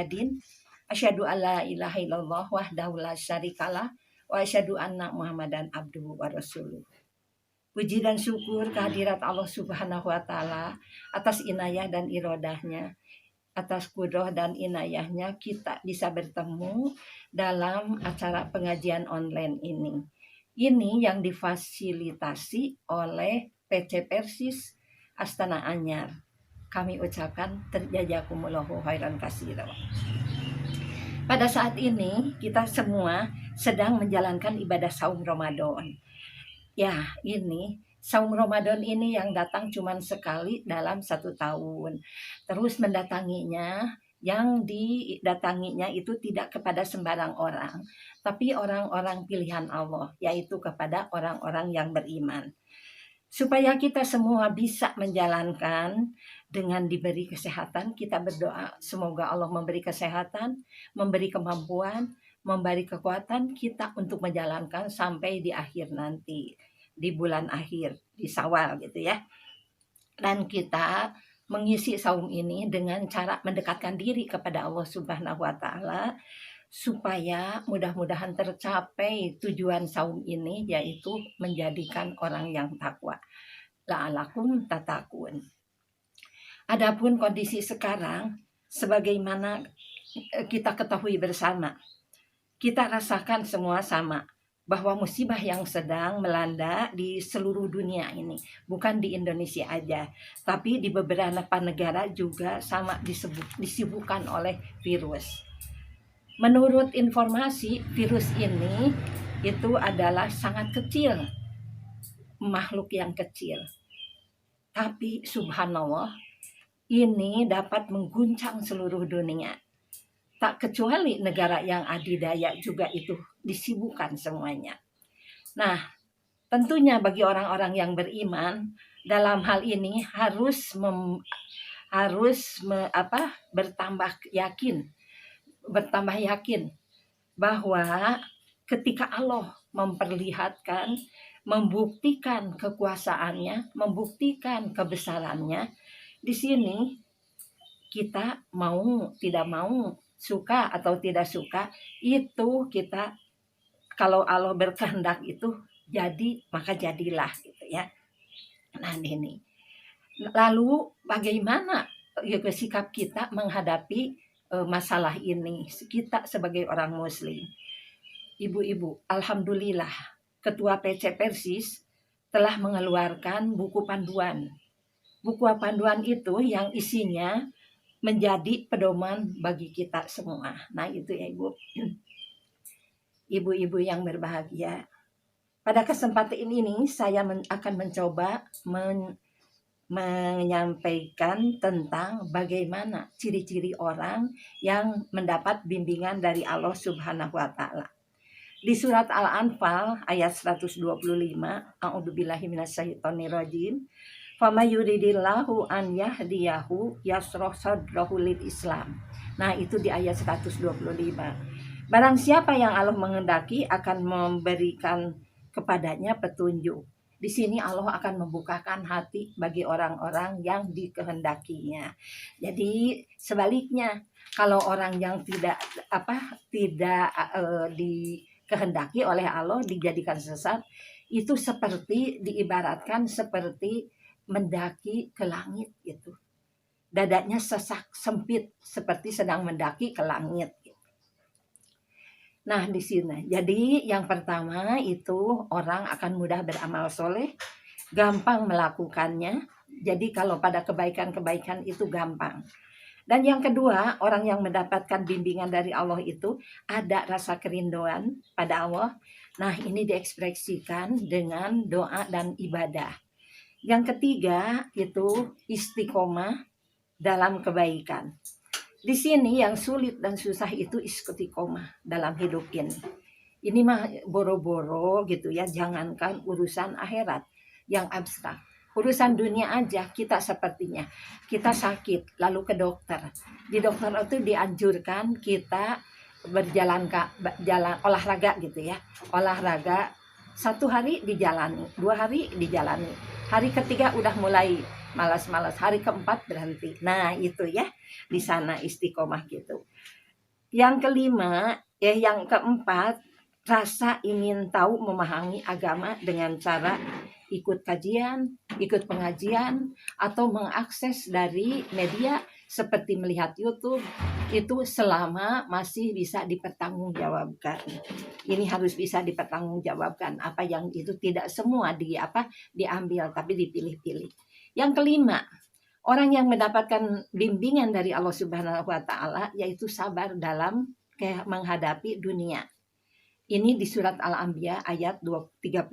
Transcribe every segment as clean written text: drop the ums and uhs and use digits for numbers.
Muhammadin asyhadu alla ilaha illallah wahdahu la syarikalah wa asyhadu anna Muhammadan abduhu wa rasuluh. Puji dan syukur kehadirat Allah Subhanahu wa taala atas inayah dan irodahnya, atas kudroh dan inayahnya kita bisa bertemu dalam acara pengajian online ini. Ini yang difasilitasi oleh PC Persis Astana Anyar. Kami ucapkan terjazakumullahu khairan katsiran. Pada saat ini kita semua sedang menjalankan ibadah saum Ramadan. Ya, ini saum Ramadan ini yang datang cuma sekali dalam 1 tahun. Terus mendatanginya, yang didatanginya itu tidak kepada sembarang orang, tapi orang-orang pilihan Allah, yaitu kepada orang-orang yang beriman. Supaya kita semua bisa menjalankan dengan diberi kesehatan, kita berdoa semoga Allah memberi kesehatan, memberi kemampuan, memberi kekuatan kita untuk menjalankan sampai di akhir nanti, di bulan akhir, di Syawal gitu ya. Dan kita mengisi saum ini dengan cara mendekatkan diri kepada Allah Subhanahu wa taala supaya mudah-mudahan tercapai tujuan saum ini, yaitu menjadikan orang yang takwa. La'alakum tatakun. Adapun kondisi sekarang sebagaimana kita ketahui bersama, kita rasakan semua sama, bahwa musibah yang sedang melanda di seluruh dunia ini, bukan di Indonesia aja, tapi di beberapa negara juga sama disibukkan oleh virus. Menurut informasi, virus ini itu adalah sangat kecil, makhluk yang kecil. Tapi subhanallah, ini dapat mengguncang seluruh dunia. Tak kecuali negara yang adidaya juga itu disibukkan semuanya. Nah, tentunya bagi orang-orang yang beriman dalam hal ini harus bertambah yakin bahwa ketika Allah memperlihatkan, membuktikan kekuasaannya, membuktikan kebesarannya, di sini kita mau tidak mau, suka atau tidak suka, itu kita, kalau Allah berkehendak itu jadi, maka jadilah gitu ya. Nah ini, lalu bagaimana sikap kita menghadapi masalah ini, kita sebagai orang muslim? Ibu-ibu, alhamdulillah Ketua PC Persis telah mengeluarkan buku panduan. Buku panduan itu yang isinya menjadi pedoman bagi kita semua. Nah itu ya Ibu. Ibu-ibu yang berbahagia, pada kesempatan ini saya akan mencoba menyampaikan tentang bagaimana ciri-ciri orang yang mendapat bimbingan dari Allah Subhanahu wa taala. Di surat Al-Anfal ayat 125, a'udzubillahi minasyaitonirrajim, fama yuridillahu an yahdiyahu yasroh sadrahu lil Islam. Nah itu di ayat 125. Barang siapa yang Allah menghendaki akan memberikan kepadanya petunjuk. Di sini Allah akan membukakan hati bagi orang-orang yang dikehendakinya. Jadi sebaliknya, kalau orang yang tidak dikehendaki oleh Allah dijadikan sesat, itu seperti diibaratkan seperti mendaki ke langit gitu. Dadanya sesak sempit seperti sedang mendaki ke langit. Nah di sini, jadi yang pertama itu orang akan mudah beramal soleh, gampang melakukannya. Jadi kalau pada kebaikan-kebaikan itu gampang. Dan yang kedua, orang yang mendapatkan bimbingan dari Allah itu ada rasa kerinduan pada Allah. Nah ini diekspresikan dengan doa dan ibadah. Yang ketiga itu istiqomah dalam kebaikan. Di sini yang sulit dan susah itu istiqomah dalam hidup ini. Ini mah boro-boro gitu ya, jangankan urusan akhirat yang abstrak. Urusan dunia aja kita sepertinya, kita sakit lalu ke dokter. Di dokter itu dianjurkan kita jalan olahraga gitu ya. Olahraga 1 hari dijalani, 2 hari dijalani. Hari ketiga udah mulai malas-malas, hari keempat berhenti. Nah itu ya, di sana istiqomah gitu. Yang kelima, yang keempat, rasa ingin tahu memahami agama dengan cara ikut kajian, ikut pengajian, atau mengakses dari media seperti melihat YouTube, itu selama masih bisa dipertanggungjawabkan. Ini harus bisa dipertanggungjawabkan. Apa yang itu tidak semua diambil, tapi dipilih-pilih. Yang kelima, orang yang mendapatkan bimbingan dari Allah Subhanahu wa taala yaitu sabar dalam menghadapi dunia. Ini di surat Al-Anbiya ayat 35.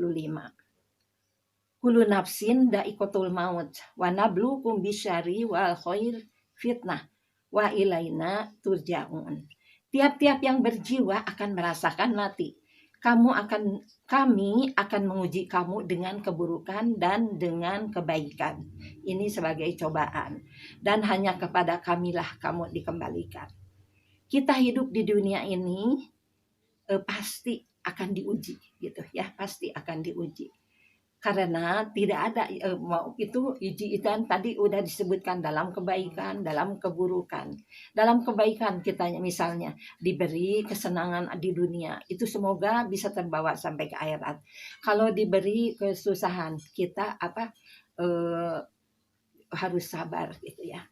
Kullu nafsin da'iqatul maut wa nabluukum bisyarri wal khair fitnah wa ilaina turja'un. Tiap-tiap yang berjiwa akan merasakan mati. Kami akan menguji kamu dengan keburukan dan dengan kebaikan. Ini sebagai cobaan. Dan hanya kepada kamilah kamu dikembalikan. Kita hidup di dunia ini pasti akan diuji gitu ya, pasti akan diuji. Karena tidak ada itu uji itu tadi udah disebutkan dalam kebaikan, dalam keburukan. Dalam kebaikan kita misalnya diberi kesenangan di dunia, itu semoga bisa terbawa sampai ke akhirat. Kalau diberi kesusahan, kita harus sabar gitu ya.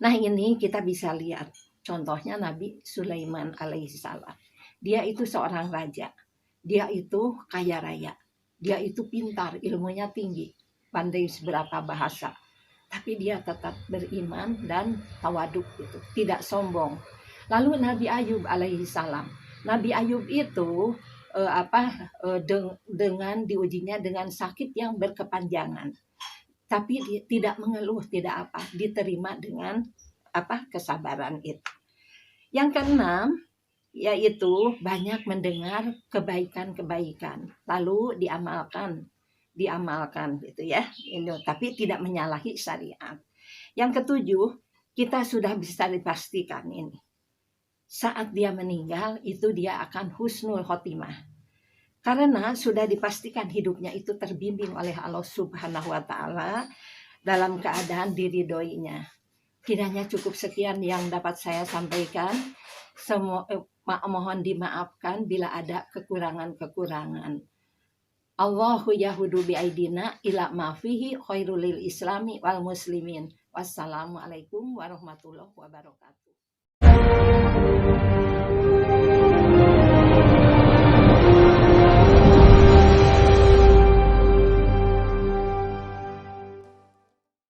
Nah, ini kita bisa lihat contohnya Nabi Sulaiman alaihissalam. Dia itu seorang raja. Dia itu kaya raya. Dia itu pintar, ilmunya tinggi, pandai beberapa bahasa. Tapi dia tetap beriman dan tawaduk gitu, tidak sombong. Lalu Nabi Ayub alaihissalam. Nabi Ayub itu dengan diujinya dengan sakit yang berkepanjangan. Tapi tidak mengeluh, tidak diterima dengan kesabaran itu. Yang keenam, yaitu banyak mendengar kebaikan-kebaikan lalu diamalkan gitu ya. Tapi tidak menyalahi syariat. Yang ketujuh, kita sudah bisa dipastikan ini saat dia meninggal itu dia akan husnul khotimah, karena sudah dipastikan hidupnya itu terbimbing oleh Allah Subhanahu wa taala dalam keadaan diridhoinya. Kiranya cukup sekian yang dapat saya sampaikan. Mohon dimaafkan bila ada kekurangan-kekurangan. Allahu yahudu biaidina ila ma fihi khairul lil islami wal muslimin. Wassalamualaikum warahmatullahi wabarakatuh.